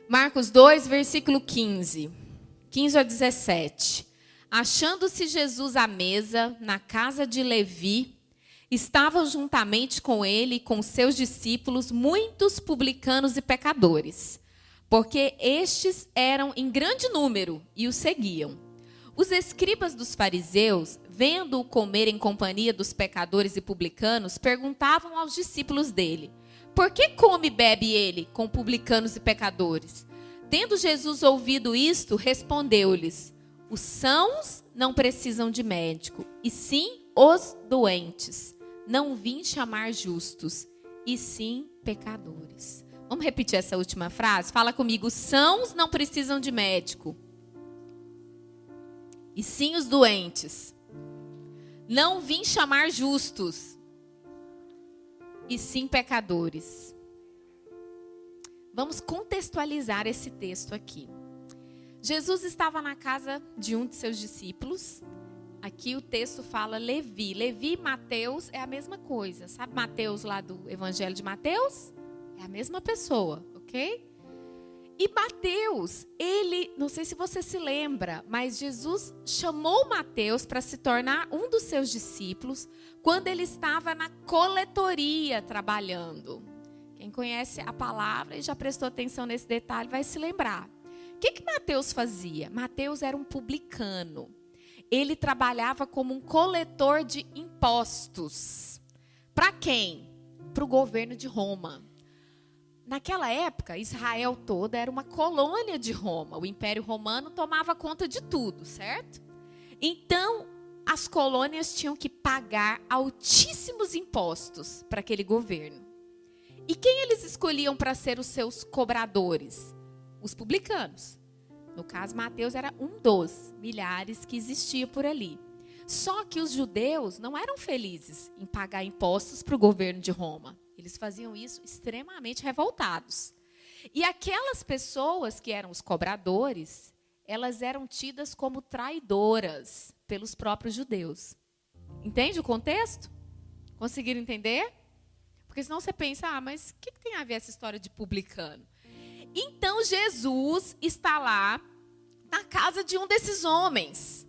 Marcos 2, versículo 15 a 17. Achando-se Jesus à mesa, na casa de Levi, estavam juntamente com ele e com seus discípulos muitos publicanos e pecadores, porque estes eram em grande número e o seguiam. Os escribas dos fariseus, vendo-o comer em companhia dos pecadores e publicanos, perguntavam aos discípulos dele: por que come e bebe ele com publicanos e pecadores? Tendo Jesus ouvido isto, respondeu-lhes: os sãos não precisam de médico, e sim os doentes. Não vim chamar justos, e sim pecadores. Vamos repetir essa última frase? Fala comigo: os sãos não precisam de médico, e sim os doentes. Não vim chamar justos, e sim pecadores. Vamos contextualizar esse texto aqui. Jesus estava na casa de um de seus discípulos. Aqui o texto fala Levi. Levi e Mateus é a mesma coisa. Sabe Mateus lá do Evangelho de Mateus? É a mesma pessoa, ok? E Mateus, ele, não sei se você se lembra, mas Jesus chamou Mateus para se tornar um dos seus discípulos quando ele estava na coletoria trabalhando. Quem conhece a palavra e já prestou atenção nesse detalhe vai se lembrar. O que Mateus fazia? Mateus era um publicano. Ele trabalhava como um coletor de impostos. Para quem? Para o governo de Roma. Naquela época, Israel toda era uma colônia de Roma. O Império Romano tomava conta de tudo, certo? Então, as colônias tinham que pagar altíssimos impostos para aquele governo. E quem eles escolhiam para ser os seus cobradores? Os publicanos. No caso, Mateus era um dos milhares que existia por ali. Só que os judeus não eram felizes em pagar impostos para o governo de Roma. Eles faziam isso extremamente revoltados. E aquelas pessoas que eram os cobradores, elas eram tidas como traidoras pelos próprios judeus. Entende o contexto? Conseguiram entender? Porque senão você pensa, mas o que tem a ver essa história de publicano? Então Jesus está lá na casa de um desses homens.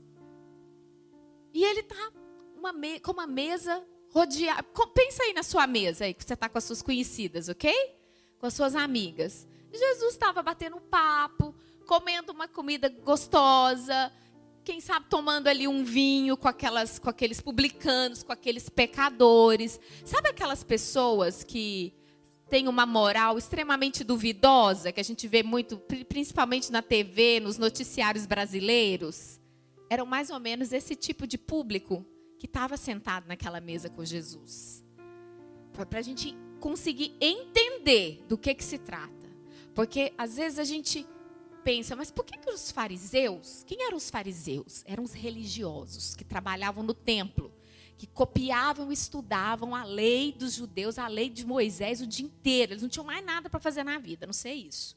E ele está com uma mesa rodeada. Pensa aí na sua mesa, aí, que você está com as suas conhecidas, ok? Com as suas amigas. Jesus estava batendo um papo, comendo uma comida gostosa, quem sabe tomando ali um vinho com aqueles publicanos, com aqueles pecadores. Sabe aquelas pessoas que têm uma moral extremamente duvidosa, que a gente vê muito, principalmente na TV, nos noticiários brasileiros? Eram mais ou menos esse tipo de público que estava sentado naquela mesa com Jesus. Para a gente conseguir entender do que se trata. Porque às vezes a gente pensa, mas por que os fariseus, quem eram os fariseus? Eram os religiosos que trabalhavam no templo, que copiavam e estudavam a lei dos judeus, a lei de Moisés o dia inteiro. Eles não tinham mais nada para fazer na vida, não sei isso.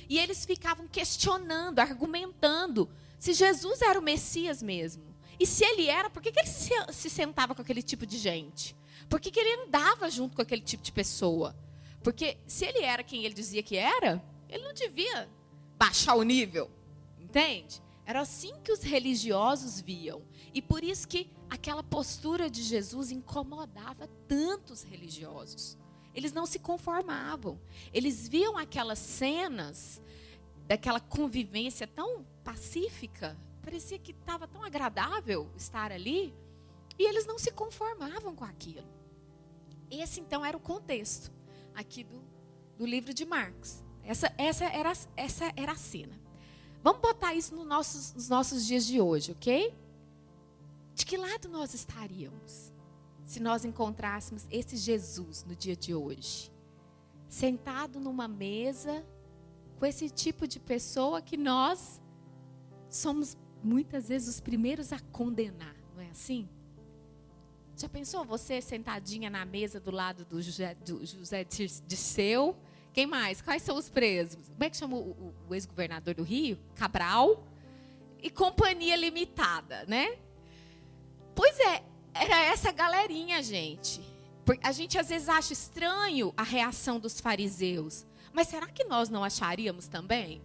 E eles ficavam questionando, argumentando se Jesus era o Messias mesmo. E se ele era, por que ele se sentava com aquele tipo de gente? Por que ele andava junto com aquele tipo de pessoa? Porque se ele era quem ele dizia que era, ele não devia baixar o nível, entende? Era assim que os religiosos viam. E por isso que aquela postura de Jesus incomodava tantos religiosos. Eles não se conformavam. Eles viam aquelas cenas daquela convivência tão pacífica, parecia que estava tão agradável estar ali, e eles não se conformavam com aquilo. Esse então era o contexto aqui do livro de Marcos. Essa era a cena. Vamos botar isso nos nossos dias de hoje, ok? De que lado nós estaríamos se nós encontrássemos esse Jesus no dia de hoje? Sentado numa mesa com esse tipo de pessoa que nós somos muitas vezes os primeiros a condenar, não é assim? Já pensou você sentadinha na mesa do lado do José Dirceu? Quem mais? Quais são os presos? Como é que chama o ex-governador do Rio? Cabral? E companhia limitada, né? Pois é, era essa galerinha, gente. A gente às vezes acha estranho a reação dos fariseus. Mas será que nós não acharíamos também?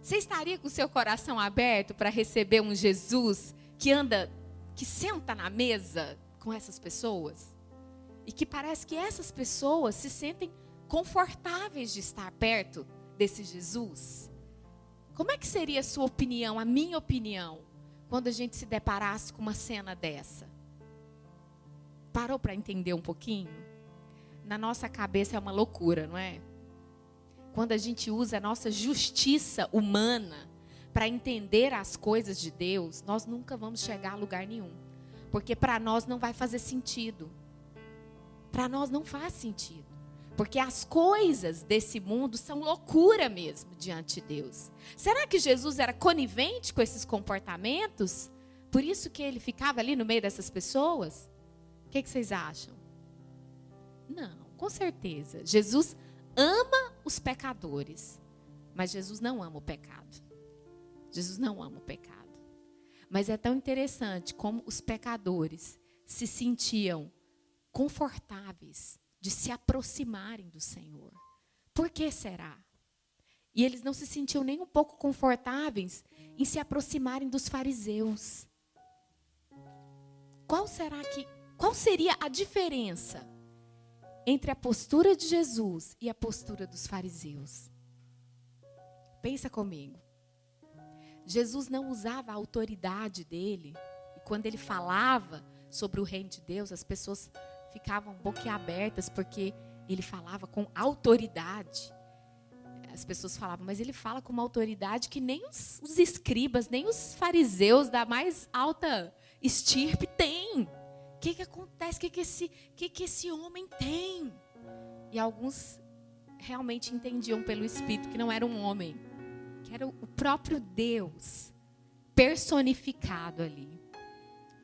Você estaria com o seu coração aberto para receber um Jesus que senta na mesa com essas pessoas? E que parece que essas pessoas se sentem confortáveis de estar perto desse Jesus? Como é que seria a sua opinião, a minha opinião, quando a gente se deparasse com uma cena dessa? Parou para entender um pouquinho? Na nossa cabeça é uma loucura, não é? Quando a gente usa a nossa justiça humana para entender as coisas de Deus, nós nunca vamos chegar a lugar nenhum. Porque para nós não vai fazer sentido. Para nós não faz sentido. Porque as coisas desse mundo são loucura mesmo diante de Deus. Será que Jesus era conivente com esses comportamentos? Por isso que ele ficava ali no meio dessas pessoas? O que vocês acham? Não, com certeza. Jesus ama os pecadores, mas Jesus não ama o pecado. Jesus não ama o pecado. Mas é tão interessante como os pecadores se sentiam confortáveis de se aproximarem do Senhor. Por que será? E eles não se sentiam nem um pouco confortáveis em se aproximarem dos fariseus. Qual seria a diferença entre a postura de Jesus e a postura dos fariseus? Pensa comigo. Jesus não usava a autoridade dele. E quando ele falava sobre o reino de Deus, as pessoas ficavam boquiabertas, porque ele falava com autoridade. As pessoas falavam, mas ele fala com uma autoridade que nem os escribas, nem os fariseus da mais alta estirpe têm. O que acontece? O que esse homem tem? E alguns realmente entendiam pelo Espírito que não era um homem, que era o próprio Deus personificado ali.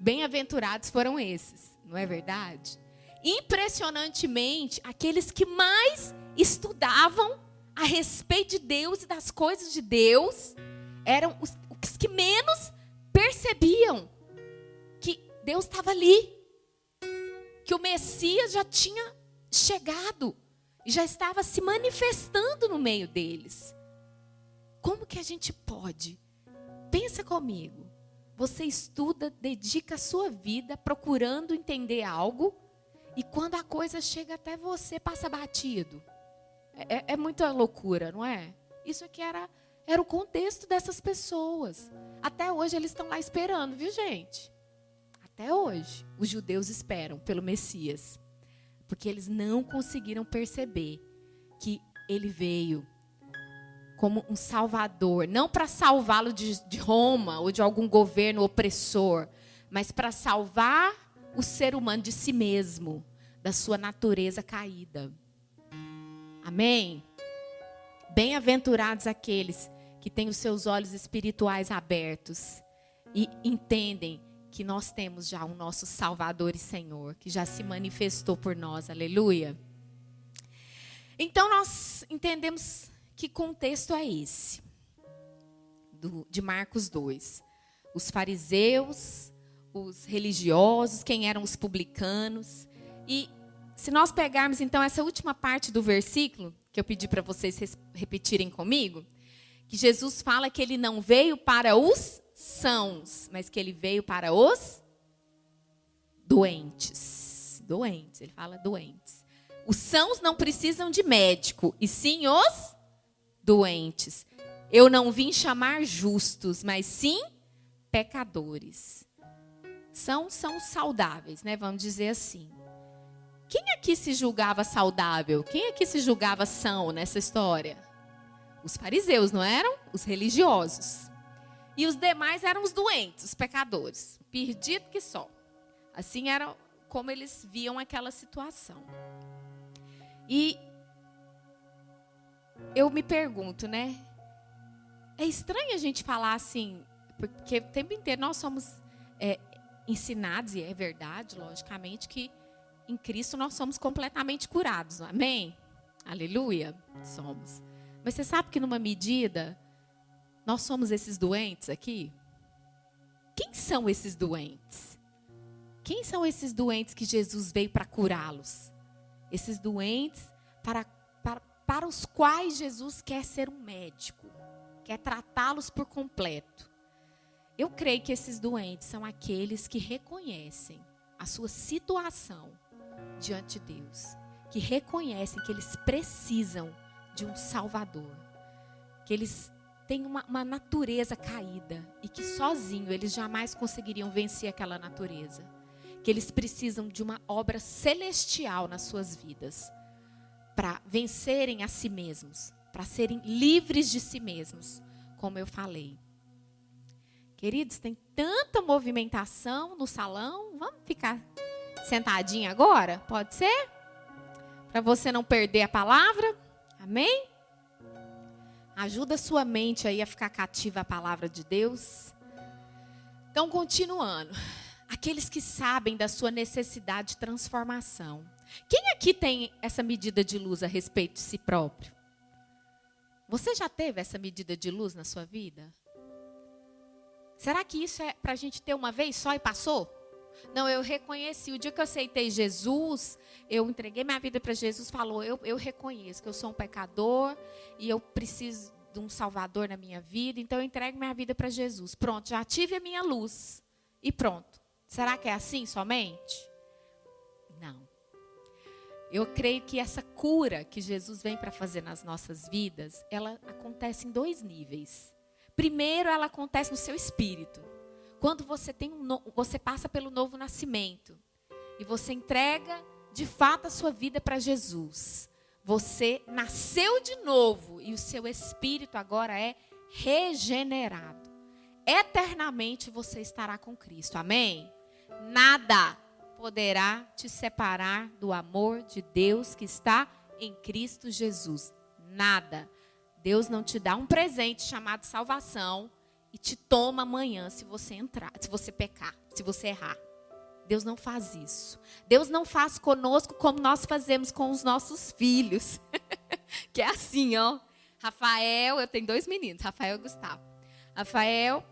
Bem-aventurados foram esses, não é verdade? Impressionantemente, aqueles que mais estudavam a respeito de Deus e das coisas de Deus eram os que menos percebiam que Deus estava ali, que o Messias já tinha chegado e já estava se manifestando no meio deles. Como que a gente pode? Pensa comigo. Você estuda, dedica a sua vida procurando entender algo, e quando a coisa chega até você, passa batido. É muita loucura, não é? Isso aqui era o contexto dessas pessoas. Até hoje eles estão lá esperando, viu, gente? Até hoje, os judeus esperam pelo Messias. Porque eles não conseguiram perceber que ele veio como um salvador. Não para salvá-lo de Roma ou de algum governo opressor, mas para salvar o ser humano de si mesmo, da sua natureza caída. Amém? Bem-aventurados aqueles que têm os seus olhos espirituais abertos e entendem que nós temos já o nosso Salvador e Senhor, que já se manifestou por nós, aleluia. Então nós entendemos que contexto é esse, de Marcos 2. Os fariseus, os religiosos, quem eram os publicanos. E se nós pegarmos então essa última parte do versículo, que eu pedi para vocês repetirem comigo, que Jesus fala que ele não veio para os sãos, mas que ele veio para os doentes. Doentes, ele fala doentes. Os sãos não precisam de médico, e sim os doentes. Eu não vim chamar justos, mas sim pecadores. São saudáveis, né? Vamos dizer assim. Quem aqui se julgava saudável? Quem aqui se julgava são nessa história? Os fariseus, não eram? Os religiosos. E os demais eram os doentes, os pecadores. Perdido que só. Assim era como eles viam aquela situação. E eu me pergunto, né? É estranho a gente falar assim, porque o tempo inteiro nós somos ensinados, e é verdade, logicamente, que em Cristo nós somos completamente curados. Amém? Aleluia? Somos. Mas você sabe que numa medida nós somos esses doentes aqui? Quem são esses doentes? Quem são esses doentes que Jesus veio para curá-los? Esses doentes para os quais Jesus quer ser um médico, quer tratá-los por completo. Eu creio que esses doentes são aqueles que reconhecem a sua situação diante de Deus, que reconhecem que eles precisam de um Salvador, que eles têm uma natureza caída e que sozinho eles jamais conseguiriam vencer aquela natureza, que eles precisam de uma obra celestial nas suas vidas para vencerem a si mesmos, para serem livres de si mesmos, como eu falei. Queridos, tem tanta movimentação no salão. Vamos ficar sentadinho agora? Pode ser? Para você não perder a palavra. Amém? Ajuda a sua mente aí a ficar cativa à palavra de Deus. Então, continuando. Aqueles que sabem da sua necessidade de transformação. Quem aqui tem essa medida de luz a respeito de si próprio? Você já teve essa medida de luz na sua vida? Será que isso é para a gente ter uma vez só e passou? Não, eu reconheci. O dia que eu aceitei Jesus, eu entreguei minha vida para Jesus, falou, eu reconheço que eu sou um pecador e eu preciso de um Salvador na minha vida, então eu entrego minha vida para Jesus. Pronto, já tive a minha luz e pronto. Será que é assim somente? Não. Eu creio que essa cura que Jesus vem para fazer nas nossas vidas, ela acontece em 2 níveis. Primeiro, ela acontece no seu espírito. Quando você você passa pelo novo nascimento e você entrega de fato a sua vida para Jesus. Você nasceu de novo e o seu espírito agora é regenerado. Eternamente você estará com Cristo. Amém? Nada poderá te separar do amor de Deus que está em Cristo Jesus. Nada. Deus não te dá um presente chamado salvação e te toma amanhã se você pecar, se você errar. Deus não faz isso. Deus não faz conosco como nós fazemos com os nossos filhos. Que é assim, ó. Rafael, eu tenho 2 meninos, Rafael e Gustavo. Rafael,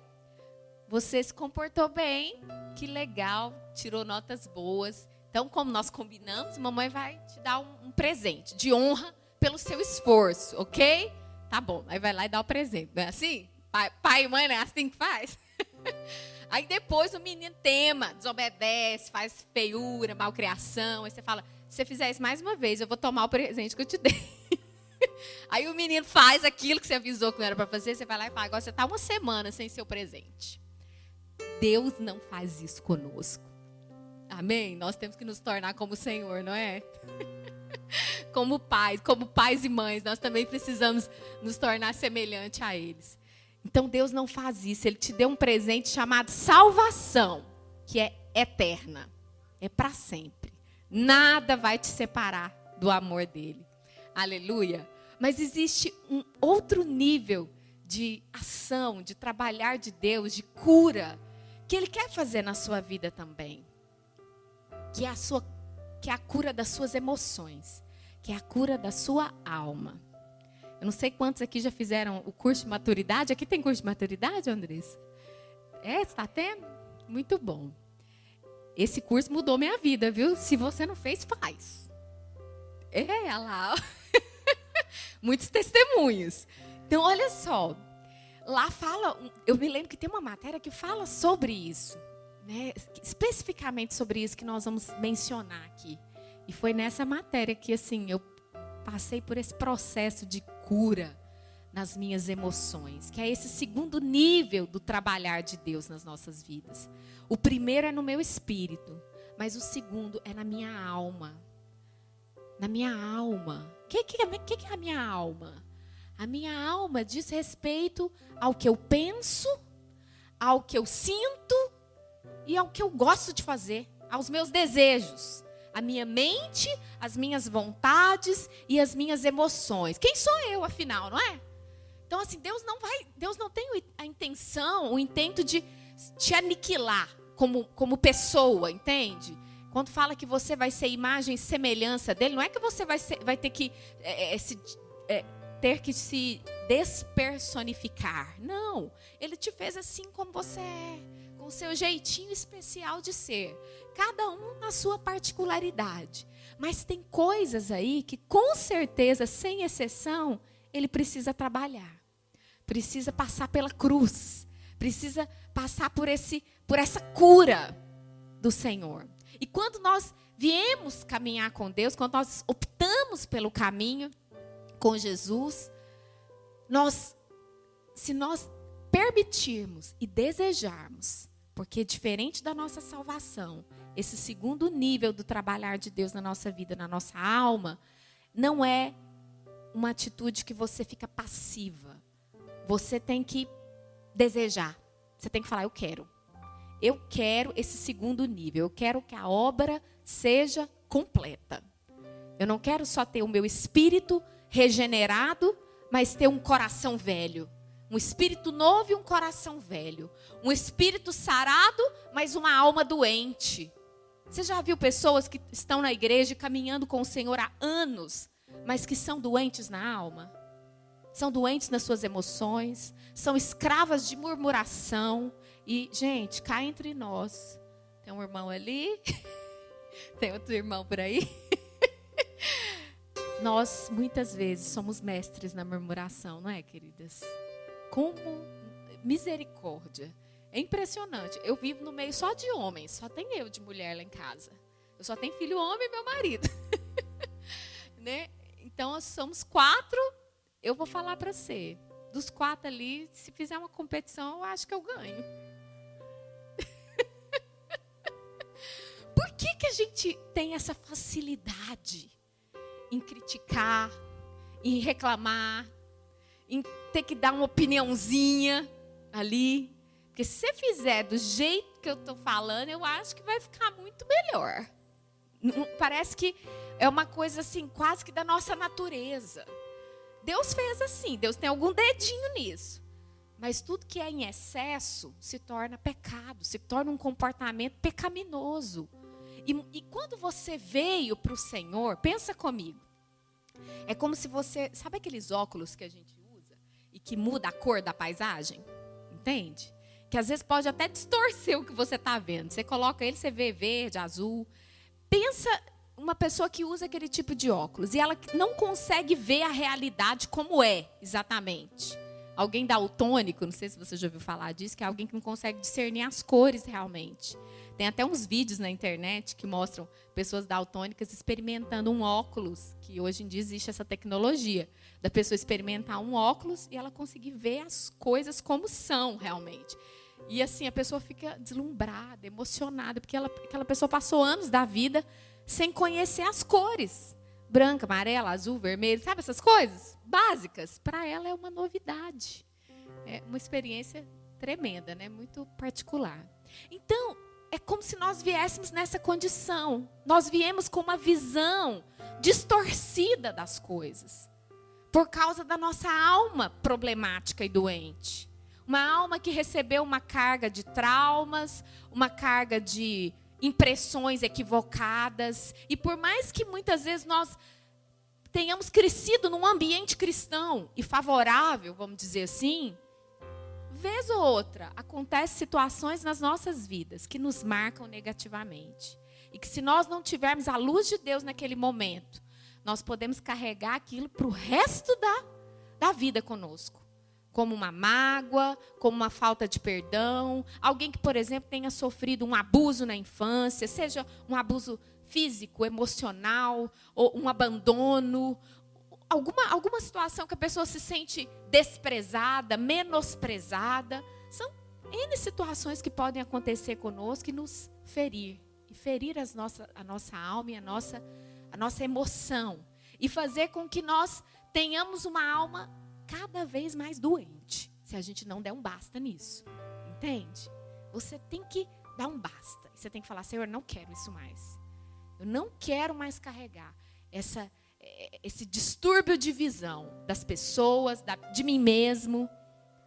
você se comportou bem, que legal, tirou notas boas. Então, como nós combinamos, mamãe vai te dar um presente de honra pelo seu esforço, ok? Tá bom, aí vai lá e dá o presente, não é assim? Pai e mãe, não é assim que faz? Aí depois o menino tema, desobedece, faz feiura, malcriação. Aí você fala, se você fizer isso mais uma vez, eu vou tomar o presente que eu te dei. Aí o menino faz aquilo que você avisou que não era para fazer, você vai lá e fala, agora você está 1 semana sem seu presente. Deus não faz isso conosco. Amém? Nós temos que nos tornar como o Senhor, não é? Como pais e mães, nós também precisamos nos tornar semelhante a eles. Então Deus não faz isso, Ele te deu um presente chamado salvação, que é eterna, é para sempre. Nada vai te separar do amor dEle. Aleluia. Mas existe um outro nível de ação, de trabalhar de Deus, de cura, que Ele quer fazer na sua vida também. Que é a cura das suas emoções, que é a cura da sua alma. Eu não sei quantos aqui já fizeram o curso de maturidade. Aqui tem curso de maturidade, Andressa? Você está tendo? Muito bom. Esse curso mudou minha vida, viu? Se você não fez, faz. Olha lá. Muitos testemunhos. Então, olha só. Lá fala, eu me lembro que tem uma matéria que fala sobre isso. Né? Especificamente sobre isso que nós vamos mencionar aqui. E foi nessa matéria que, assim, eu passei por esse processo de cura nas minhas emoções, que é esse segundo nível do trabalhar de Deus nas nossas vidas. O primeiro é no meu espírito, mas o segundo é na minha alma. Na minha alma. O que é a minha alma? A minha alma diz respeito ao que eu penso, ao que eu sinto e ao que eu gosto de fazer, aos meus desejos. A minha mente, as minhas vontades e as minhas emoções. Quem sou eu, afinal, não é? Então, assim, Deus não tem a intenção, o intento de te aniquilar como pessoa, entende? Quando fala que você vai ser imagem e semelhança dele, não é que você vai ter que se despersonificar. Não, ele te fez assim como você é, com o seu jeitinho especial de ser. Cada um na sua particularidade. Mas tem coisas aí que, com certeza, sem exceção, ele precisa trabalhar. Precisa passar pela cruz. Precisa passar por essa cura do Senhor. E quando nós viemos caminhar com Deus, quando nós optamos pelo caminho com Jesus, se nós permitirmos e desejarmos, porque diferente da nossa salvação, esse segundo nível do trabalhar de Deus na nossa vida, na nossa alma, não é uma atitude que você fica passiva. Você tem que desejar. Você tem que falar, eu quero esse segundo nível. Eu quero que a obra seja completa. Eu não quero só ter o meu espírito regenerado, mas ter um coração velho. Um espírito novo e um coração velho. Um espírito sarado, mas uma alma doente. Você já viu pessoas que estão na igreja caminhando com o Senhor há anos, mas que são doentes na alma? São doentes nas suas emoções, são escravas de murmuração. E, gente, cá entre nós, tem um irmão ali, tem outro irmão por aí. Nós, muitas vezes, somos mestres na murmuração, não é, queridas? Como misericórdia. É impressionante. Eu vivo no meio só de homens, só tem eu de mulher lá em casa. Eu só tenho filho homem e meu marido. Né? Então, nós somos 4. Eu vou falar para você, dos 4 ali, se fizer uma competição, eu acho que eu ganho. Por que a gente tem essa facilidade em criticar, em reclamar, em ter que dar uma opiniãozinha ali? Porque se você fizer do jeito que eu estou falando, eu acho que vai ficar muito melhor. Parece que é uma coisa assim, quase que da nossa natureza. Deus fez assim, Deus tem algum dedinho nisso. Mas tudo que é em excesso se torna pecado, se torna um comportamento pecaminoso. E quando você veio para o Senhor, pensa comigo. É como se você, sabe aqueles óculos que a gente usa e que muda a cor da paisagem? Entende? Que às vezes pode até distorcer o que você está vendo. Você coloca ele, você vê verde, azul. Pensa uma pessoa que usa aquele tipo de óculos e ela não consegue ver a realidade como é exatamente. Alguém daltônico, não sei se você já ouviu falar disso, que é alguém que não consegue discernir as cores realmente. Tem até uns vídeos na internet que mostram pessoas daltônicas experimentando um óculos, que hoje em dia existe essa tecnologia, da pessoa experimentar um óculos e ela conseguir ver as coisas como são realmente. E assim, a pessoa fica deslumbrada, emocionada, porque aquela pessoa passou anos da vida sem conhecer as cores. Branca, amarela, azul, vermelho, sabe essas coisas básicas? Para ela é uma novidade. É uma experiência tremenda, né? Muito particular. Então, é como se nós viéssemos nessa condição. Nós viemos com uma visão distorcida das coisas. Por causa da nossa alma problemática e doente. Uma alma que recebeu uma carga de traumas, uma carga de impressões equivocadas. E por mais que muitas vezes nós tenhamos crescido num ambiente cristão e favorável, vamos dizer assim, vez ou outra, acontecem situações nas nossas vidas que nos marcam negativamente. E que se nós não tivermos a luz de Deus naquele momento, nós podemos carregar aquilo para o resto da vida conosco. Como uma mágoa, como uma falta de perdão. Alguém que, por exemplo, tenha sofrido um abuso na infância, seja um abuso físico, emocional, ou um abandono, alguma situação que a pessoa se sente desprezada, menosprezada. São N situações que podem acontecer conosco e nos ferir. E ferir a nossa alma e a nossa emoção. E fazer com que nós tenhamos uma alma cada vez mais doente, se a gente não der um basta nisso. Entende? Você tem que dar um basta. Você tem que falar, Senhor, eu não quero isso mais. Eu não quero mais carregar esse distúrbio de visão das pessoas, de mim mesmo.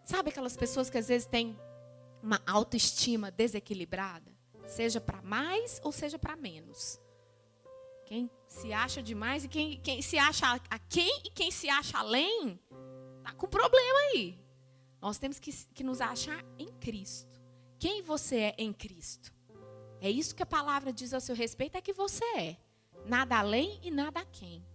Sabe aquelas pessoas que às vezes têm uma autoestima desequilibrada? Seja para mais ou seja para menos. Quem se acha demais e quem se acha aquém e quem se acha além, está com problema aí. Nós temos que nos achar em Cristo. quem você é em Cristo. É isso que a palavra diz a seu respeito, é que você é. Nada além e nada aquém.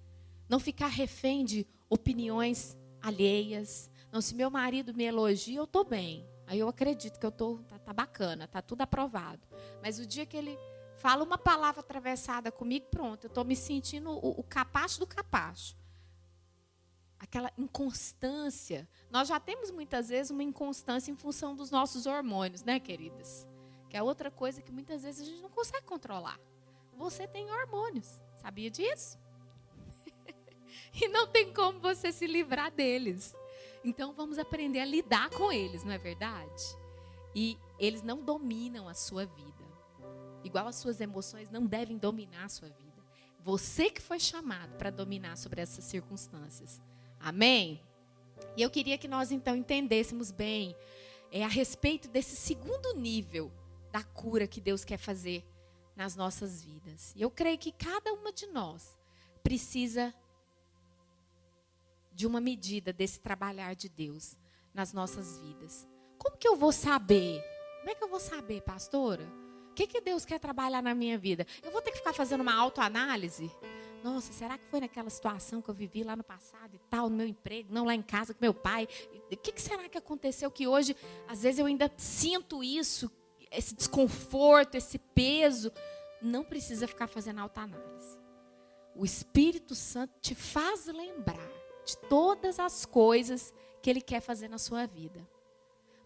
Não ficar refém de opiniões alheias. Não, se meu marido me elogia, eu estou bem. Aí eu acredito que eu tá bacana, tá tudo aprovado. Mas o dia que ele fala uma palavra atravessada comigo, pronto, eu estou me sentindo o capacho do capacho. Aquela inconstância. Nós já temos muitas vezes uma inconstância em função dos nossos hormônios, né, queridas? Que é outra coisa que muitas vezes a gente não consegue controlar. Você tem hormônios, sabia disso? E não tem como você se livrar deles. Então vamos aprender a lidar com eles, não é verdade? E eles não dominam a sua vida. Igual as suas emoções não devem dominar a sua vida. Você que foi chamado para dominar sobre essas circunstâncias. Amém? E eu queria que nós então entendêssemos bem a respeito desse segundo nível da cura que Deus quer fazer nas nossas vidas. E eu creio que cada uma de nós precisa de uma medida desse trabalhar de Deus nas nossas vidas. Como que eu vou saber? Como é que eu vou saber, pastora? O que Deus quer trabalhar na minha vida? Eu vou ter que ficar fazendo uma autoanálise? Nossa, será que foi naquela situação que eu vivi lá no passado e tal, no meu emprego, não lá em casa com meu pai? O que será que aconteceu que hoje, às vezes eu ainda sinto isso, esse desconforto, esse peso? Não precisa ficar fazendo autoanálise. O Espírito Santo te faz lembrar de todas as coisas que Ele quer fazer na sua vida.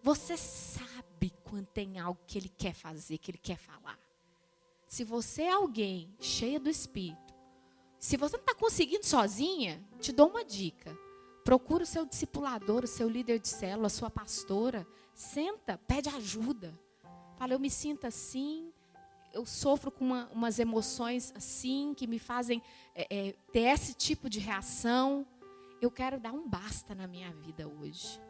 Você sabe quando tem algo que Ele quer fazer, que Ele quer falar. Se você é alguém cheia do Espírito, se você não está conseguindo sozinha, te dou uma dica. Procura o seu discipulador, o seu líder de célula, a sua pastora. Senta, pede ajuda. Fala, eu me sinto assim, eu sofro com umas emoções assim, que me fazem ter esse tipo de reação. Eu quero dar um basta na minha vida hoje.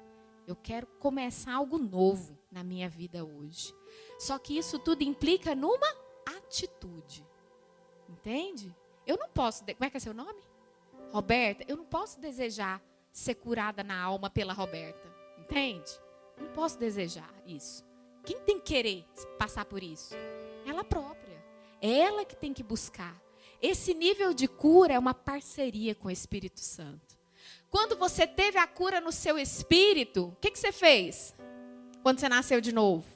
Eu quero começar algo novo na minha vida hoje. Só que isso tudo implica numa atitude. Entende? Eu não posso... Como é que é seu nome? Roberta. Eu não posso desejar ser curada na alma pela Roberta. Entende? Não posso desejar isso. Quem tem que querer passar por isso? Ela própria. É ela que tem que buscar. Esse nível de cura é uma parceria com o Espírito Santo. Quando você teve a cura no seu espírito, o que você fez? Quando você nasceu de novo?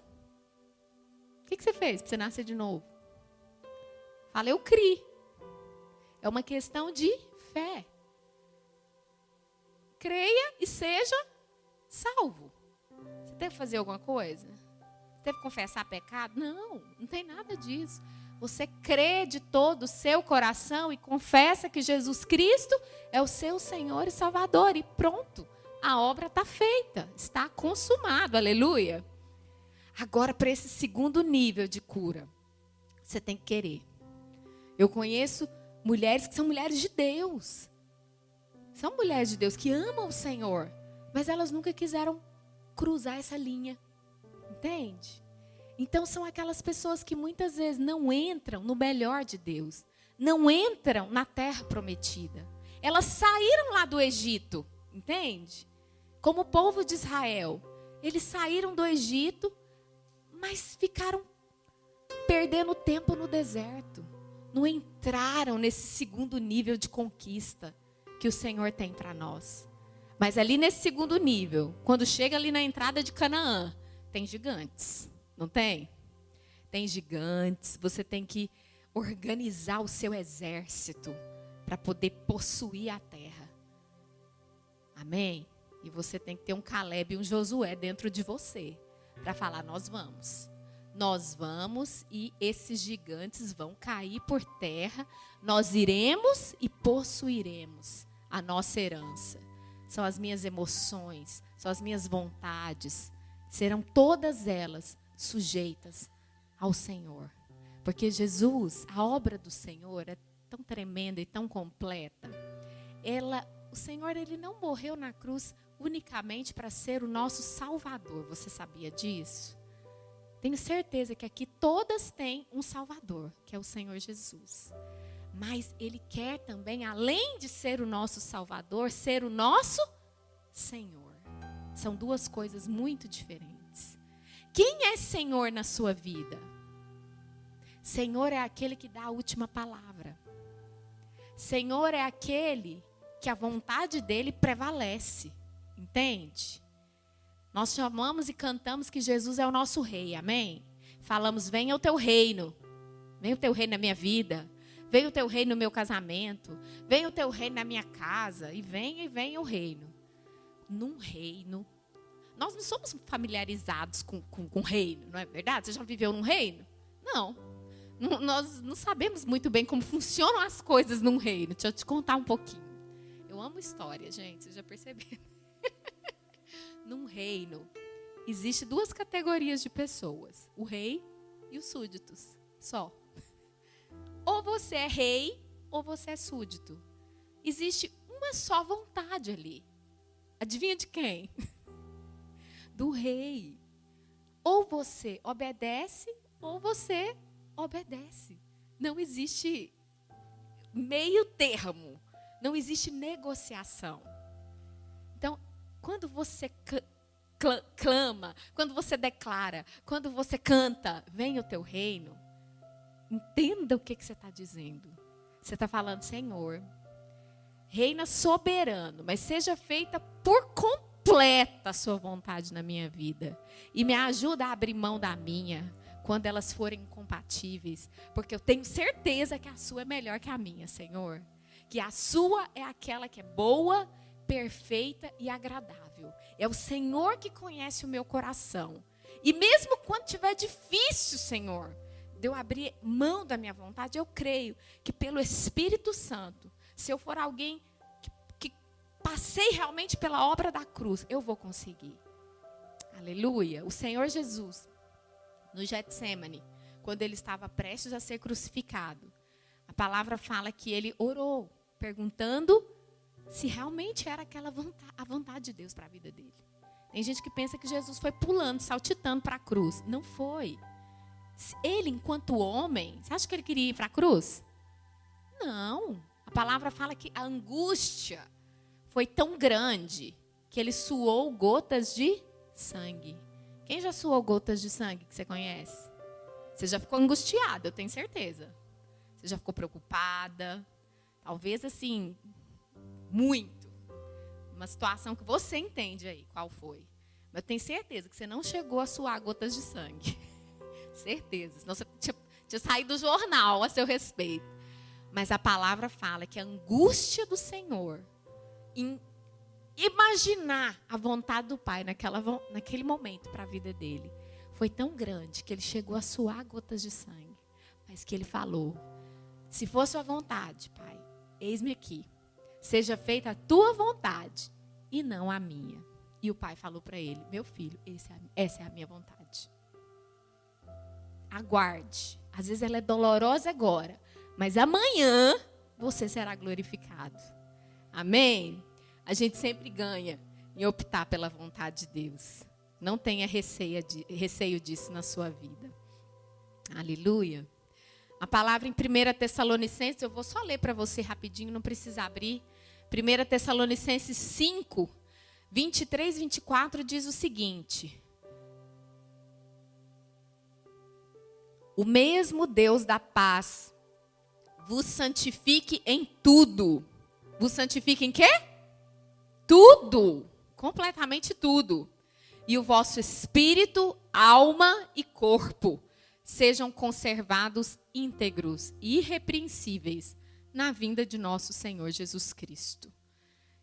O que você fez para você nascer de novo? Fala, eu criei. É uma questão de fé. Creia e seja salvo. Você teve que fazer alguma coisa? Você teve que confessar pecado? Não, não tem nada disso. Você crê de todo o seu coração e confessa que Jesus Cristo é o seu Senhor e Salvador. E pronto, a obra está feita, está consumado, aleluia. Agora, para esse segundo nível de cura, você tem que querer. Eu conheço mulheres que são mulheres de Deus. São mulheres de Deus que amam o Senhor, mas elas nunca quiseram cruzar essa linha. Entende? Então são aquelas pessoas que muitas vezes não entram no melhor de Deus. Não entram na terra prometida. Elas saíram lá do Egito, entende? Como o povo de Israel. Eles saíram do Egito, mas ficaram perdendo tempo no deserto. Não entraram nesse segundo nível de conquista que o Senhor tem para nós. Mas ali nesse segundo nível, quando chega ali na entrada de Canaã, tem gigantes. Não tem? Tem gigantes, você tem que organizar o seu exército para poder possuir a terra. Amém? E você tem que ter um Caleb e um Josué dentro de você para falar, nós vamos. Nós vamos e esses gigantes vão cair por terra. Nós iremos e possuiremos a nossa herança. São as minhas emoções, são as minhas vontades. Serão todas elas sujeitas ao Senhor. Porque Jesus, a obra do Senhor é tão tremenda e tão completa. O Senhor, Ele não morreu na cruz unicamente para ser o nosso Salvador. Você sabia disso? Tenho certeza que aqui todas têm um Salvador, que é o Senhor Jesus. Mas Ele quer também, além de ser o nosso Salvador, ser o nosso Senhor. São duas coisas muito diferentes. Quem é Senhor na sua vida? Senhor é aquele que dá a última palavra. Senhor é aquele que a vontade dele prevalece. Entende? Nós chamamos e cantamos que Jesus é o nosso rei, amém? Falamos, venha o teu reino. Venha o teu reino na minha vida. Venha o teu reino no meu casamento. Venha o teu reino na minha casa. E venha o reino. Num reino. Nós não somos familiarizados com reino, não é verdade? Você já viveu num reino? Não. Nós não sabemos muito bem como funcionam as coisas num reino. Deixa eu te contar um pouquinho. Eu amo história, gente. Vocês já perceberam? Num reino, existe duas categorias de pessoas. O rei e os súditos. Só. Ou você é rei, ou você é súdito. Existe uma só vontade ali. Adivinha de quem? Do rei. Ou você obedece, ou você obedece. Não existe meio termo. Não existe negociação. Então, quando você clama, quando você declara, quando você canta, venha o teu reino, entenda o que você está dizendo. Você está falando, Senhor, reina soberano, mas seja feita por completa a sua vontade na minha vida. E me ajuda a abrir mão da minha, quando elas forem incompatíveis. Porque eu tenho certeza que a sua é melhor que a minha, Senhor. Que a sua é aquela que é boa, perfeita e agradável. É o Senhor que conhece o meu coração. E mesmo quando estiver difícil, Senhor, de eu abrir mão da minha vontade, eu creio que pelo Espírito Santo, se eu for alguém que passei realmente pela obra da cruz, eu vou conseguir. Aleluia. O Senhor Jesus, no Getsêmani, quando ele estava prestes a ser crucificado, a palavra fala que ele orou, perguntando se realmente era aquela a vontade de Deus para a vida dele. Tem gente que pensa que Jesus foi pulando, saltitando para a cruz. Não foi. Ele, enquanto homem, você acha que ele queria ir para a cruz? Não. A palavra fala que a angústia foi tão grande que ele suou gotas de sangue. Quem já suou gotas de sangue que você conhece? Você já ficou angustiada, eu tenho certeza. Você já ficou preocupada. Talvez assim, muito. Uma situação que você entende aí qual foi. Mas eu tenho certeza que você não chegou a suar gotas de sangue. Certeza. Senão você tinha saído do jornal a seu respeito. Mas a palavra fala que a angústia do Senhor em imaginar a vontade do Pai naquele momento para a vida dele foi tão grande que ele chegou a suar gotas de sangue. Mas que ele falou, se for sua vontade, Pai, eis-me aqui. Seja feita a tua vontade e não a minha. E o pai falou para ele, meu filho, essa é a minha vontade. Aguarde. Às vezes ela é dolorosa agora, mas amanhã você será glorificado. Amém? A gente sempre ganha em optar pela vontade de Deus. Não tenha receio disso na sua vida. Aleluia. A palavra em 1 Tessalonicenses, eu vou só ler para você rapidinho, não precisa abrir. 1 Tessalonicenses 5, 23 e 24 diz o seguinte. O mesmo Deus da paz vos santifique em tudo. Vos santifique em quê? Tudo. Completamente tudo. E o vosso espírito, alma e corpo sejam conservados íntegros e irrepreensíveis na vinda de nosso Senhor Jesus Cristo.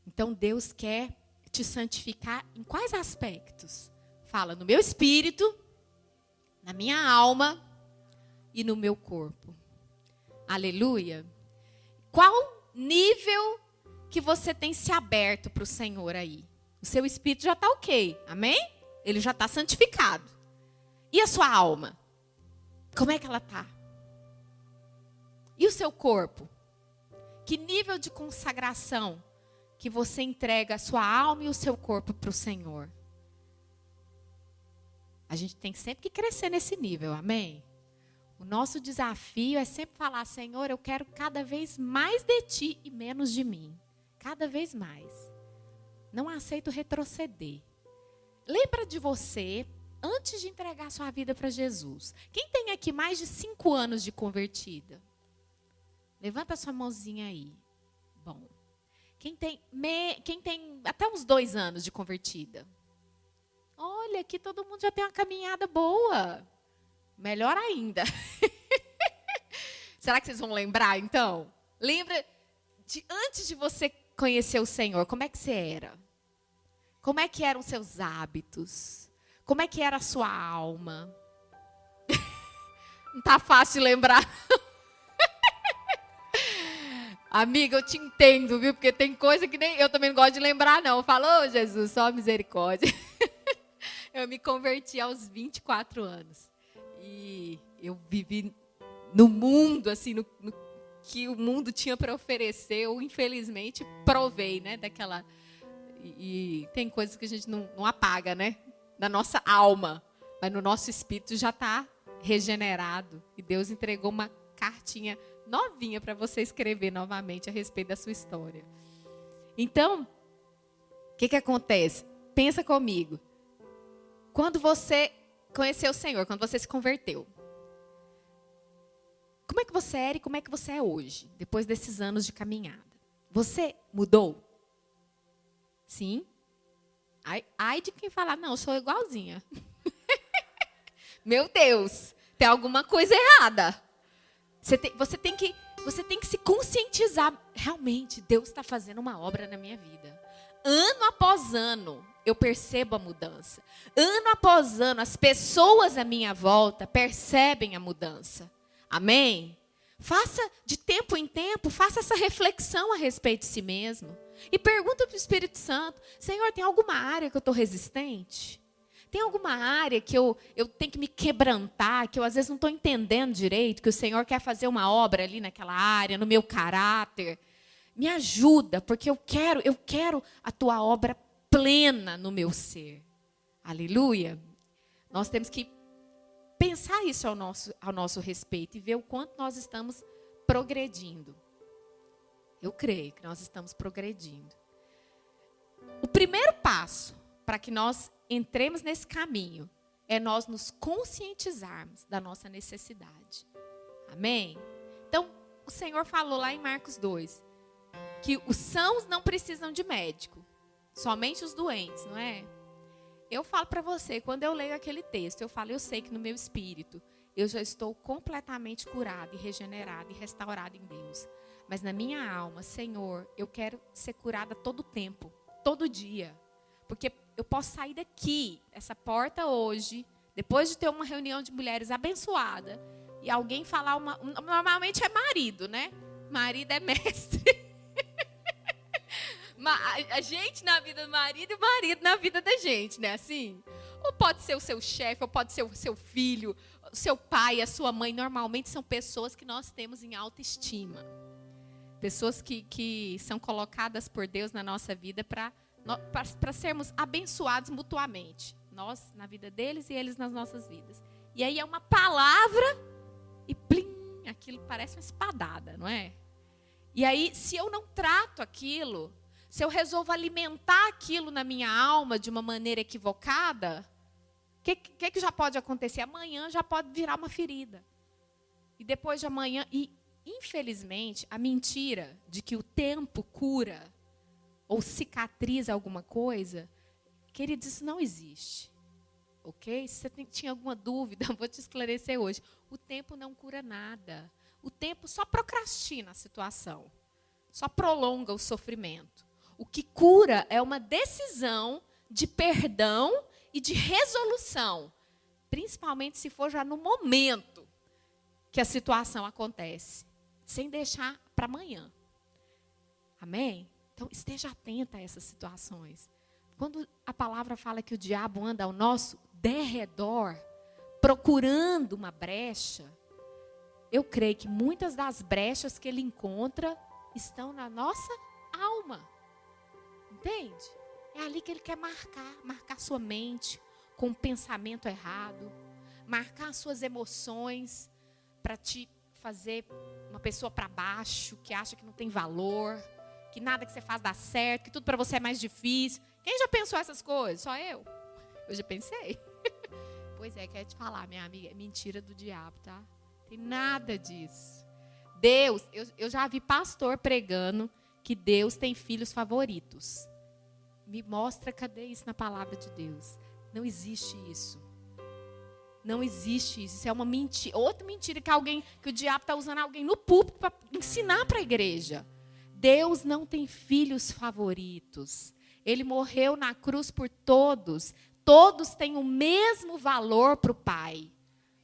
Então Deus quer te santificar em quais aspectos? Fala no meu espírito, na minha alma e no meu corpo. Aleluia. Qual nível que você tem se aberto para o Senhor aí? O seu espírito já está ok, amém? Ele já está santificado. E a sua alma? Como é que ela está? E o seu corpo? Que nível de consagração que você entrega a sua alma e o seu corpo para o Senhor? A gente tem sempre que crescer nesse nível, amém? O nosso desafio é sempre falar, Senhor, eu quero cada vez mais de Ti e menos de mim. Cada vez mais. Não aceito retroceder. Lembra de você antes de entregar sua vida para Jesus. Quem tem aqui mais de 5 anos de convertida? Levanta a sua mãozinha aí. Bom. Quem tem até uns 2 anos de convertida? Olha, aqui todo mundo já tem uma caminhada boa. Melhor ainda. Será que vocês vão lembrar, então? Lembra de antes de você conhecer o Senhor, como é que você era? Como é que eram os seus hábitos? Como é que era a sua alma? Não tá fácil de lembrar. Amiga, eu te entendo, viu? Porque tem coisa que nem eu também não gosto de lembrar, não. Eu falo, ô Jesus, só misericórdia. Eu me converti aos 24 anos. E eu vivi no mundo, assim, no que o mundo tinha para oferecer. Eu, infelizmente, provei, né? Daquela... E tem coisas que a gente não apaga, né? Da nossa alma. Mas no nosso espírito já está regenerado. E Deus entregou uma cartinha novinha para você escrever novamente a respeito da sua história. Então, o que acontece? Pensa comigo. Quando você conheceu o Senhor, quando você se converteu, como é que você era e como é que você é hoje, depois desses anos de caminhada? Você mudou? Sim? Ai de quem falar, não, eu sou igualzinha. Meu Deus, tem alguma coisa errada. Você tem que se conscientizar. Realmente, Deus está fazendo uma obra na minha vida. Ano após ano, eu percebo a mudança. Ano após ano, as pessoas à minha volta percebem a mudança. Amém? Faça de tempo em tempo, faça essa reflexão a respeito de si mesmo. E pergunta para o Espírito Santo, Senhor, tem alguma área que eu estou resistente? Tem alguma área que eu tenho que me quebrantar, que eu às vezes não estou entendendo direito, que o Senhor quer fazer uma obra ali naquela área, no meu caráter? Me ajuda, porque eu quero a tua obra plena no meu ser. Aleluia. Nós temos que pensar isso ao nosso respeito e ver o quanto nós estamos progredindo. Eu creio que nós estamos progredindo. O primeiro passo para que nós entremos nesse caminho é nós nos conscientizarmos da nossa necessidade. Amém? Então, o Senhor falou lá em Marcos 2, que os sãos não precisam de médico, somente os doentes, não é? Eu falo para você, quando eu leio aquele texto, eu sei que no meu espírito, eu já estou completamente curada e regenerada e restaurada em Deus. Mas na minha alma, Senhor, eu quero ser curada todo tempo, todo dia. Porque eu posso sair daqui, essa porta hoje, depois de ter uma reunião de mulheres abençoada, e alguém falar normalmente é marido, né? Marido é mestre. A gente na vida do marido e o marido na vida da gente, né? Assim? Ou pode ser o seu chefe, ou pode ser o seu filho, o seu pai, a sua mãe. Normalmente são pessoas que nós temos em autoestima. Pessoas que são colocadas por Deus na nossa vida para sermos abençoados mutuamente. Nós na vida deles e eles nas nossas vidas. E aí é uma palavra e plim, aquilo parece uma espadada, não é? E aí, se eu não trato aquilo, se eu resolvo alimentar aquilo na minha alma de uma maneira equivocada, o que já pode acontecer? Amanhã já pode virar uma ferida. E depois de amanhã... E, infelizmente, a mentira de que o tempo cura ou cicatriza alguma coisa, queridos, isso não existe. Ok? Se você tinha alguma dúvida, eu vou te esclarecer hoje. O tempo não cura nada. O tempo só procrastina a situação. Só prolonga o sofrimento. O que cura é uma decisão de perdão e de resolução. Principalmente se for já no momento que a situação acontece. Sem deixar para amanhã. Amém? Então, esteja atenta a essas situações. Quando a palavra fala que o diabo anda ao nosso derredor, procurando uma brecha, eu creio que muitas das brechas que ele encontra estão na nossa alma. Entende? É ali que ele quer marcar sua mente com um pensamento errado, marcar suas emoções para te fazer uma pessoa para baixo, que acha que não tem valor, que nada que você faz dá certo, que tudo para você é mais difícil. Quem já pensou essas coisas? Só eu? Eu já pensei. Pois é, quero te falar, minha amiga, é mentira do diabo, tá? Tem nada disso. Deus, eu já vi pastor pregando que Deus tem filhos favoritos. Me mostra, cadê isso na palavra de Deus? Não existe isso. Não existe isso. Isso é uma mentira. Outra mentira que o diabo está usando alguém no púlpito para ensinar para a igreja. Deus não tem filhos favoritos. Ele morreu na cruz por todos. Todos têm o mesmo valor para o Pai.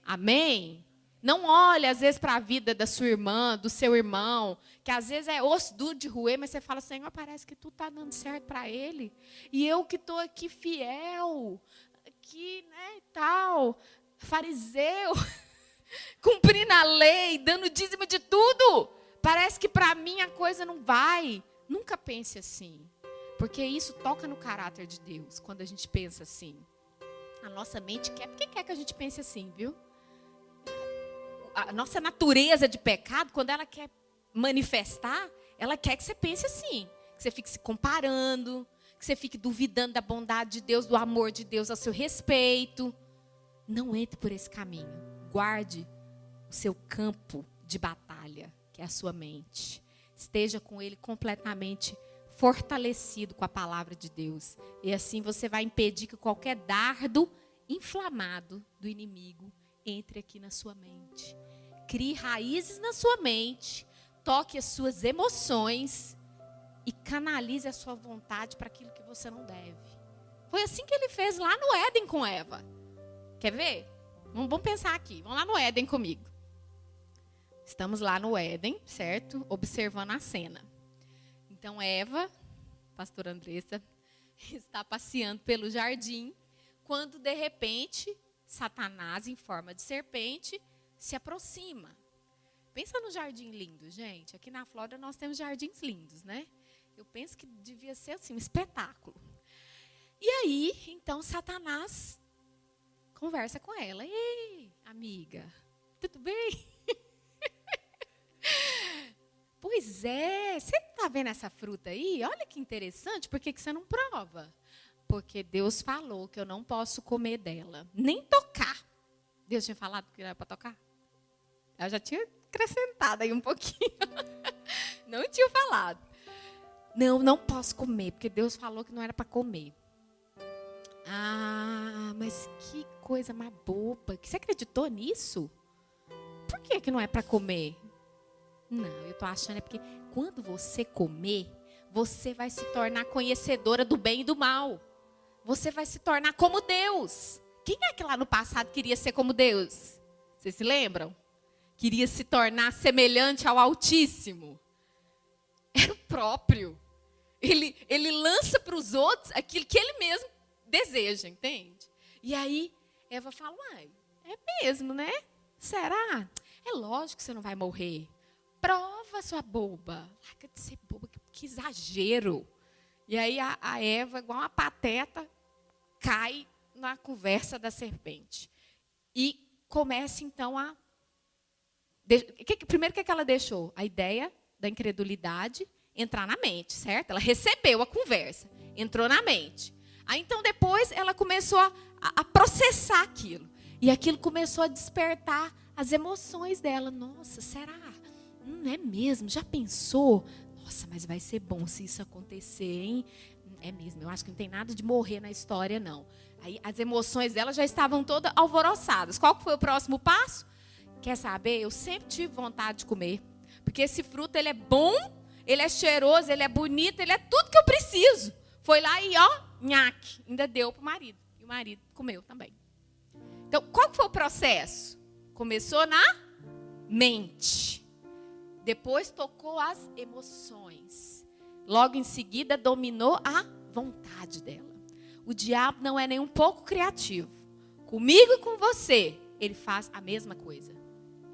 Amém? Não olhe, às vezes, para a vida da sua irmã, do seu irmão, que às vezes é osso duro de roer, mas você fala, Senhor, parece que tudo está dando certo para ele. E eu que estou aqui fiel, aqui, né, e tal, fariseu, cumprindo a lei, dando dízimo de tudo. Parece que para mim a coisa não vai. Nunca pense assim. Porque isso toca no caráter de Deus, quando a gente pensa assim. A nossa mente quer, porque quer que a gente pense assim, viu? A nossa natureza de pecado, quando ela quer manifestar, ela quer que você pense assim. Que você fique se comparando, que você fique duvidando da bondade de Deus, do amor de Deus a seu respeito. Não entre por esse caminho. Guarde o seu campo de batalha, que é a sua mente. Esteja com ele completamente fortalecido com a palavra de Deus. E assim você vai impedir que qualquer dardo inflamado do inimigo entre aqui na sua mente. Crie raízes na sua mente, toque as suas emoções e canalize a sua vontade para aquilo que você não deve. Foi assim que ele fez lá no Éden com Eva. Quer ver? Vamos pensar aqui. Vamos lá no Éden comigo. Estamos lá no Éden, certo? Observando a cena. Então, Eva, pastora Andressa, está passeando pelo jardim, quando, de repente, Satanás, em forma de serpente, se aproxima. Pensa no jardim lindo, gente. Aqui na Flórida nós temos jardins lindos, né? Eu penso que devia ser assim, um espetáculo. E aí, então, Satanás conversa com ela. Ei, amiga, tudo bem? Pois é, você está vendo essa fruta aí? Olha que interessante, por que você não prova? Porque Deus falou que eu não posso comer dela, nem tocar. Deus tinha falado que era para tocar? Eu já tinha acrescentado aí um pouquinho. Não tinha falado. Não posso comer, porque Deus falou que não era para comer. Ah, mas que coisa mais boba. Você acreditou nisso? Por que não é para comer? Não, eu estou achando é porque quando você comer, você vai se tornar conhecedora do bem e do mal. Você vai se tornar como Deus. Quem é que lá no passado queria ser como Deus? Vocês se lembram? Queria se tornar semelhante ao Altíssimo. Era o próprio. Ele lança para os outros aquilo que ele mesmo deseja, entende? E aí, Eva fala, uai, é mesmo, né? Será? É lógico que você não vai morrer. Prova, sua boba. Larga de ser boba, que exagero. E aí a Eva, igual uma pateta, cai na conversa da serpente. E começa, então, a... Primeiro, o que ela deixou? A ideia da incredulidade entrar na mente, certo? Ela recebeu a conversa, entrou na mente. Aí, então, depois, ela começou a processar aquilo. E aquilo começou a despertar as emoções dela. Nossa, será? É mesmo? Já pensou? Nossa, mas vai ser bom se isso acontecer, hein? É mesmo, eu acho que não tem nada de morrer na história, não. Aí as emoções dela já estavam todas alvoroçadas. Qual que foi o próximo passo? Quer saber? Eu sempre tive vontade de comer. Porque esse fruto, ele é bom, ele é cheiroso, ele é bonito, ele é tudo que eu preciso. Foi lá e, ó, nhaque, ainda deu para o marido. E o marido comeu também. Então, qual que foi o processo? Começou na mente. Depois tocou as emoções. Logo em seguida, dominou a vontade dela. O diabo não é nem um pouco criativo. Comigo e com você, ele faz a mesma coisa.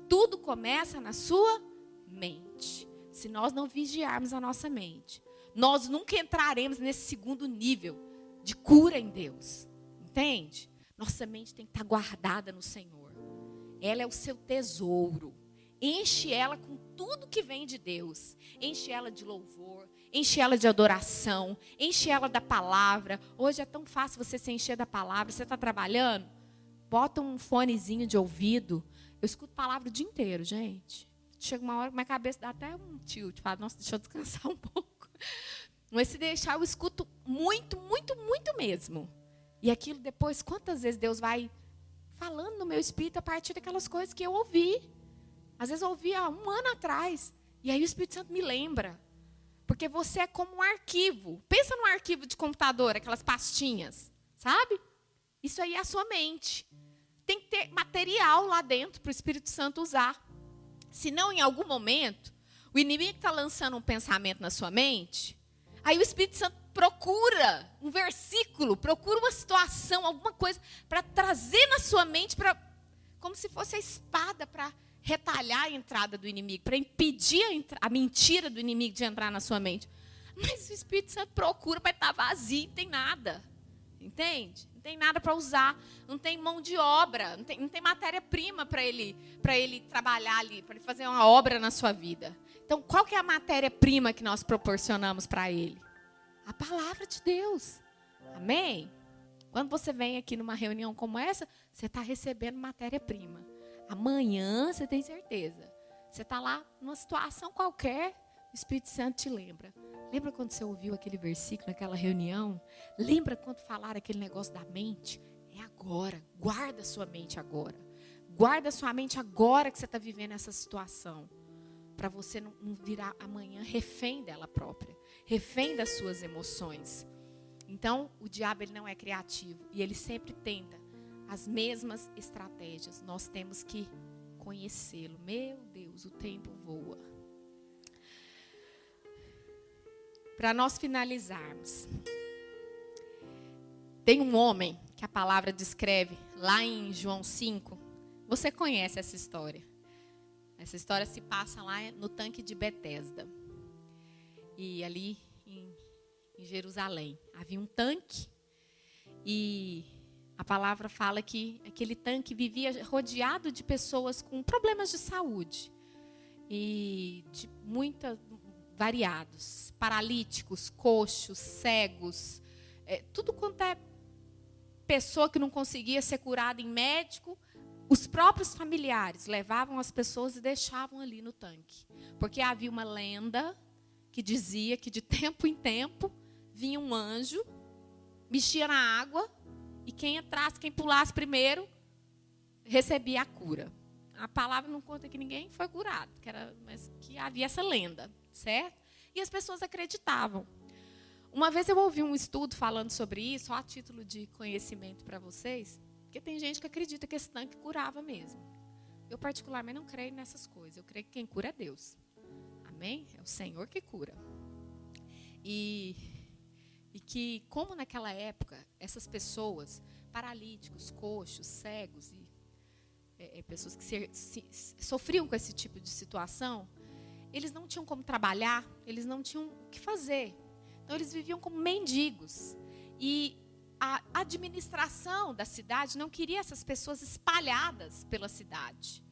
Tudo começa na sua mente. Se nós não vigiarmos a nossa mente, nós nunca entraremos nesse segundo nível de cura em Deus. Entende? Nossa mente tem que estar guardada no Senhor. Ela é o seu tesouro. Enche ela com tudo que vem de Deus. Enche ela de louvor, enche ela de adoração, enche ela da palavra. Hoje é tão fácil você se encher da palavra. Você está trabalhando? boto um fonezinho de ouvido, eu escuto palavra o dia inteiro, gente. Chega uma hora que minha cabeça dá até um tilt. Fala, nossa, deixa eu descansar um pouco. Mas se deixar, eu escuto muito, muito, muito mesmo. E aquilo depois, quantas vezes Deus vai falando no meu espírito a partir daquelas coisas que eu ouvi. Às vezes eu ouvi há 1 ano atrás. E aí o Espírito Santo me lembra. Porque você é como um arquivo. Pensa num arquivo de computador, aquelas pastinhas, sabe? Isso aí é a sua mente. Tem que ter material lá dentro para o Espírito Santo usar. Senão, em algum momento, o inimigo está lançando um pensamento na sua mente, aí o Espírito Santo procura um versículo, procura uma situação, alguma coisa, para trazer na sua mente, como se fosse a espada para retalhar a entrada do inimigo, para impedir a mentira do inimigo de entrar na sua mente. Mas o Espírito Santo procura, mas está vazio, não tem nada. Entende? Não tem nada para usar, não tem mão de obra, não tem matéria-prima para ele trabalhar ali, para ele fazer uma obra na sua vida. Então, qual que é a matéria-prima que nós proporcionamos para ele? A palavra de Deus. Amém? Quando você vem aqui numa reunião como essa, você está recebendo matéria-prima. Amanhã, você tem certeza. Você está lá numa situação qualquer, o Espírito Santo te lembra. Lembra quando você ouviu aquele versículo naquela reunião? Lembra quando falaram aquele negócio da mente? É agora. Guarda a sua mente agora. Guarda a sua mente agora que você está vivendo essa situação. Para você não virar amanhã refém dela própria. Refém das suas emoções. Então, o diabo ele não é criativo. E ele sempre tenta as mesmas estratégias. Nós temos que conhecê-lo. Meu Deus, o tempo voa. Para nós finalizarmos, tem um homem que a palavra descreve lá em João 5. Você conhece essa história. Essa história se passa lá no tanque de Betesda. E ali em Jerusalém. Havia um tanque e a palavra fala que aquele tanque vivia rodeado de pessoas com problemas de saúde. E de variados, paralíticos, coxos, cegos, tudo quanto é pessoa que não conseguia ser curada em médico, os próprios familiares levavam as pessoas e deixavam ali no tanque. Porque havia uma lenda que dizia que de tempo em tempo vinha um anjo, mexia na água e quem entrasse, quem pulasse primeiro, recebia a cura. A palavra não conta que ninguém foi curado, mas que havia essa lenda. Certo? E as pessoas acreditavam. Uma vez eu ouvi um estudo falando sobre isso, só a título de conhecimento para vocês, porque tem gente que acredita que esse tanque curava mesmo. Eu particularmente não creio nessas coisas. Eu creio que quem cura é Deus. Amém? É o Senhor que cura. E que, como naquela época, essas pessoas, paralíticos, coxos, cegos, e pessoas que sofriam com esse tipo de situação, eles não tinham como trabalhar, eles não tinham o que fazer. Então, eles viviam como mendigos. E a administração da cidade não queria essas pessoas espalhadas pela cidade.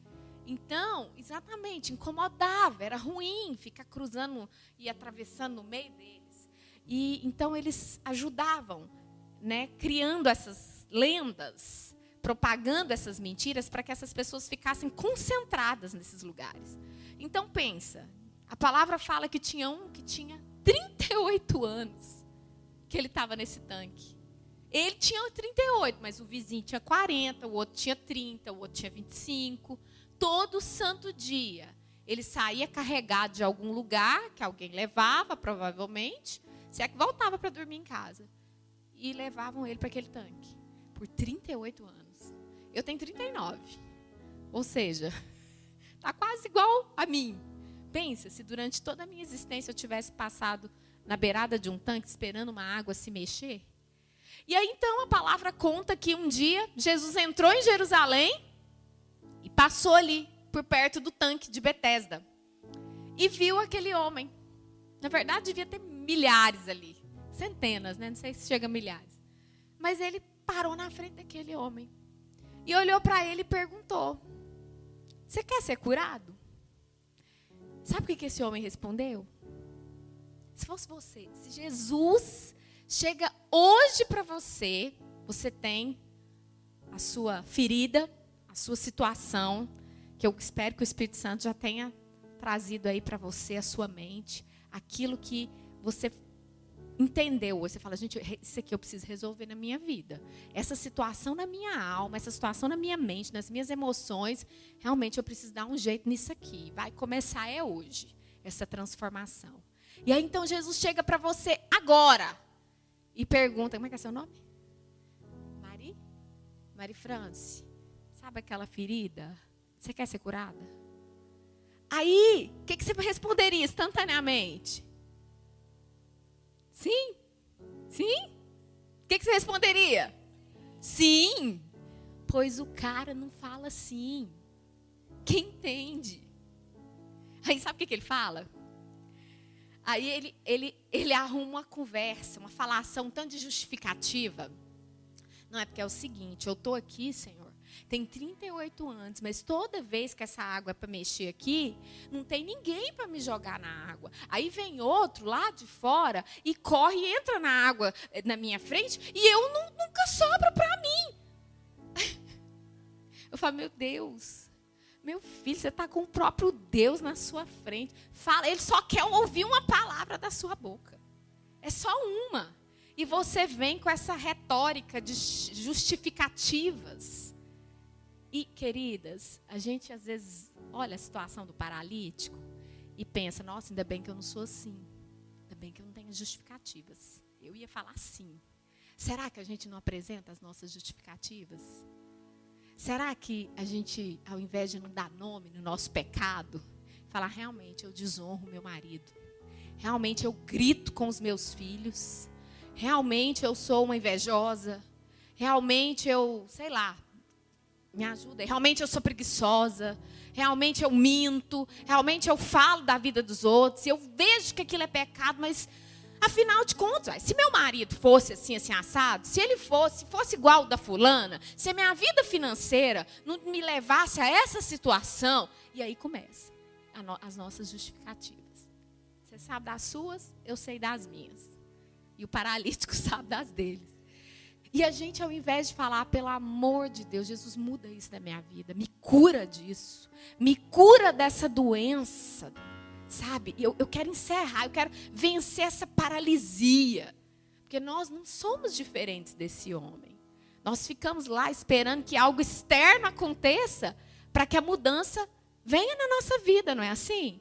Então, exatamente, incomodava, era ruim ficar cruzando e atravessando no meio deles. E então, eles ajudavam, né, criando essas lendas, propagando essas mentiras para que essas pessoas ficassem concentradas nesses lugares. Então pensa, a palavra fala que tinha um que tinha 38 anos que ele estava nesse tanque. Ele tinha 38, mas o vizinho tinha 40, o outro tinha 30, o outro tinha 25. Todo santo dia ele saía carregado de algum lugar que alguém levava, provavelmente, se é que voltava para dormir em casa. E levavam ele para aquele tanque por 38 anos. Eu tenho 39, ou seja... Está quase igual a mim. Pensa, se durante toda a minha existência eu tivesse passado na beirada de um tanque esperando uma água se mexer. E aí então a palavra conta que um dia Jesus entrou em Jerusalém e passou ali por perto do tanque de Betesda. E viu aquele homem. Na verdade devia ter milhares ali. Centenas, né? Não sei se chega a milhares. Mas ele parou na frente daquele homem. E olhou para ele e perguntou: você quer ser curado? Sabe o que esse homem respondeu? Se fosse você, se Jesus chega hoje para você, você tem a sua ferida, a sua situação, que eu espero que o Espírito Santo já tenha trazido aí para você, a sua mente, aquilo que você entendeu. Você fala, gente, isso aqui eu preciso resolver na minha vida. Essa situação na minha alma, essa situação na minha mente, nas minhas emoções, realmente eu preciso dar um jeito nisso aqui. Vai começar hoje, essa transformação. E aí então Jesus chega para você agora e pergunta, como é que é seu nome? Mari France, sabe aquela ferida? Você quer ser curada? Aí, o que você responderia instantaneamente? Sim? Sim? O que você responderia? Sim. Pois o cara não fala sim. Quem entende? Aí sabe o que ele fala? Aí ele arruma uma conversa, uma falação tão de justificativa. Não, é porque é o seguinte, eu estou aqui, Senhor, tem 38 anos, mas toda vez que essa água é para mexer aqui, não tem ninguém para me jogar na água. Aí vem outro lá de fora e corre e entra na água na minha frente e eu nunca sobra para mim. Eu falo, meu Deus, meu filho, você está com o próprio Deus na sua frente. Fala, ele só quer ouvir uma palavra da sua boca. É só uma. E você vem com essa retórica de justificativas. E, queridas, a gente às vezes olha a situação do paralítico e pensa, nossa, ainda bem que eu não sou assim. Ainda bem que eu não tenho justificativas. Eu ia falar sim. Será que a gente não apresenta as nossas justificativas? Será que a gente, ao invés de não dar nome no nosso pecado, falar, realmente eu desonro meu marido. Realmente eu grito com os meus filhos. Realmente eu sou uma invejosa. Realmente eu, sei lá, me ajuda. Realmente eu sou preguiçosa. Realmente eu minto. Realmente eu falo da vida dos outros. Eu vejo que aquilo é pecado, mas afinal de contas, se meu marido fosse assim, assim, assado, se ele fosse igual o da fulana, se a minha vida financeira não me levasse a essa situação, e aí começa as nossas justificativas. Você sabe das suas, eu sei das minhas. E o paralítico sabe das deles. E a gente, ao invés de falar, pelo amor de Deus, Jesus, muda isso na minha vida. Me cura disso. Me cura dessa doença. Sabe? Eu quero encerrar, eu quero vencer essa paralisia. Porque nós não somos diferentes desse homem. Nós ficamos lá esperando que algo externo aconteça para que a mudança venha na nossa vida, não é assim?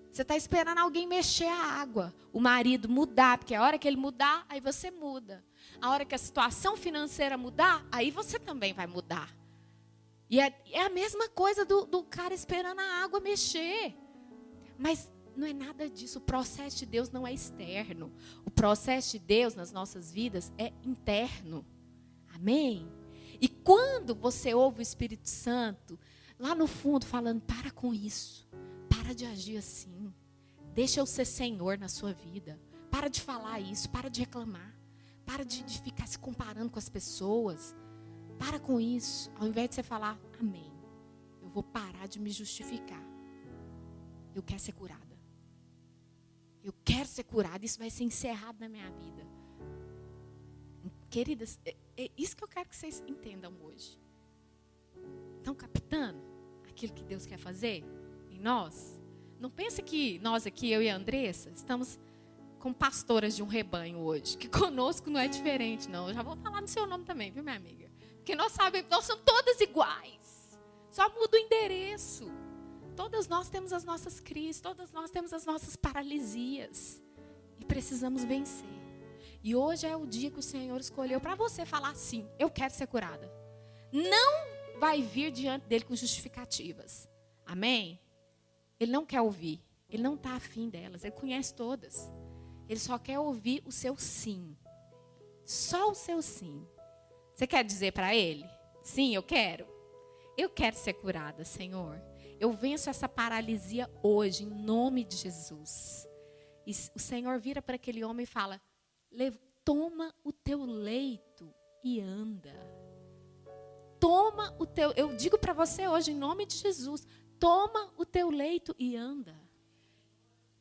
Você está esperando alguém mexer a água, o marido mudar, porque a hora que ele mudar, aí você muda. A hora que a situação financeira mudar, aí você também vai mudar. E é a mesma coisa do cara esperando a água mexer. Mas não é nada disso, o processo de Deus não é externo. O processo de Deus nas nossas vidas é interno. Amém? E quando você ouve o Espírito Santo, lá no fundo falando, para com isso. Para de agir assim. Deixa eu ser Senhor na sua vida. Para de falar isso. Para de reclamar. Para de ficar se comparando com as pessoas. Para com isso. Ao invés de você falar, amém. Eu vou parar de me justificar. Eu quero ser curada. Eu quero ser curada. Isso vai ser encerrado na minha vida. Queridas, é isso que eu quero que vocês entendam hoje. Estão captando aquilo que Deus quer fazer? Nós, não pense que nós aqui, eu e a Andressa, estamos como pastoras de um rebanho hoje, que conosco não é diferente, não. Eu já vou falar no seu nome também, viu, minha amiga? Porque nós sabemos, nós somos todas iguais, só muda o endereço. Todas nós temos as nossas crises, todas nós temos as nossas paralisias e precisamos vencer. E hoje é o dia que o Senhor escolheu para você falar sim, eu quero ser curada. Não vai vir diante dele com justificativas. Amém? Ele não quer ouvir. Ele não está afim delas. Ele conhece todas. Ele só quer ouvir o seu sim. Só o seu sim. Você quer dizer para ele? Sim, eu quero. Eu quero ser curada, Senhor. Eu venço essa paralisia hoje, em nome de Jesus. E o Senhor vira para aquele homem e fala, toma o teu leito e anda. Toma o teu... Eu digo para você hoje, em nome de Jesus, toma o teu leito e anda.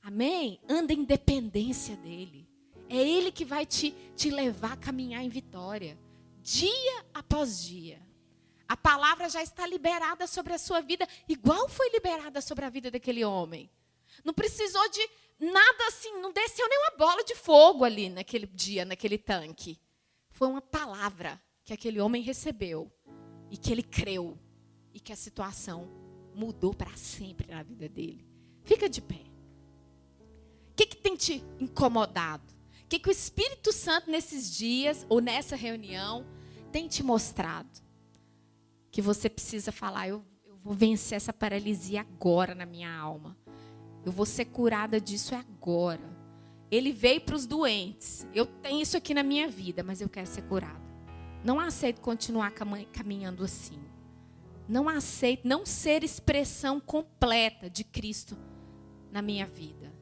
Amém? Anda em dependência dele. É ele que vai te levar a caminhar em vitória. Dia após dia. A palavra já está liberada sobre a sua vida, igual foi liberada sobre a vida daquele homem. Não precisou de nada assim, não desceu nenhuma bola de fogo ali naquele dia, naquele tanque. Foi uma palavra que aquele homem recebeu e que ele creu e que a situação mudou para sempre na vida dele. Fica de pé. O que tem te incomodado? O que o Espírito Santo nesses dias ou nessa reunião tem te mostrado? Que você precisa falar, eu vou vencer essa paralisia agora na minha alma. Eu vou ser curada disso agora. Ele veio para os doentes. Eu tenho isso aqui na minha vida, mas eu quero ser curada. Não aceito continuar caminhando assim. Não aceito não ser expressão completa de Cristo na minha vida.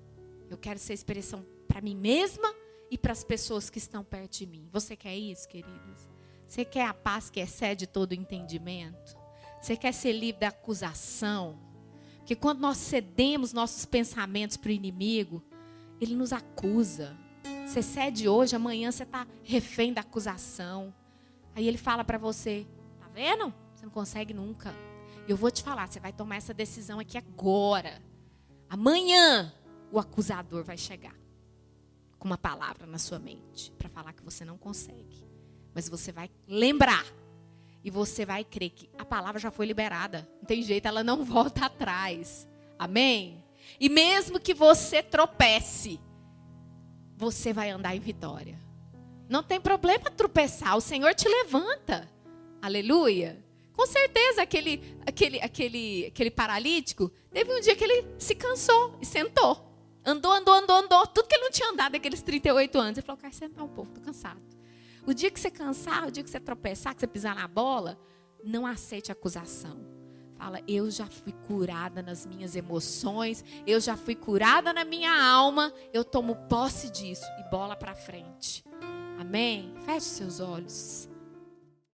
Eu quero ser expressão para mim mesma e para as pessoas que estão perto de mim. Você quer isso, queridas? Você quer a paz que excede todo o entendimento? Você quer ser livre da acusação? Porque quando nós cedemos nossos pensamentos para o inimigo, ele nos acusa. Você cede hoje, amanhã você está refém da acusação. Aí ele fala para você, tá vendo? Você não consegue nunca. Eu vou te falar, você vai tomar essa decisão aqui agora. Amanhã o acusador vai chegar com uma palavra na sua mente para falar que você não consegue. Mas você vai lembrar e você vai crer que a palavra já foi liberada. Não tem jeito, ela não volta atrás. Amém? E mesmo que você tropece, você vai andar em vitória. Não tem problema tropeçar, o Senhor te levanta. Aleluia. Com certeza aquele paralítico, teve um dia que ele se cansou e sentou. Andou. Tudo que ele não tinha andado naqueles 38 anos. Ele falou, quero sentar um pouco, estou cansado. O dia que você cansar, o dia que você tropeçar, que você pisar na bola, não aceite acusação. Fala, eu já fui curada nas minhas emoções, eu já fui curada na minha alma, eu tomo posse disso e bola para frente. Amém? Feche seus olhos.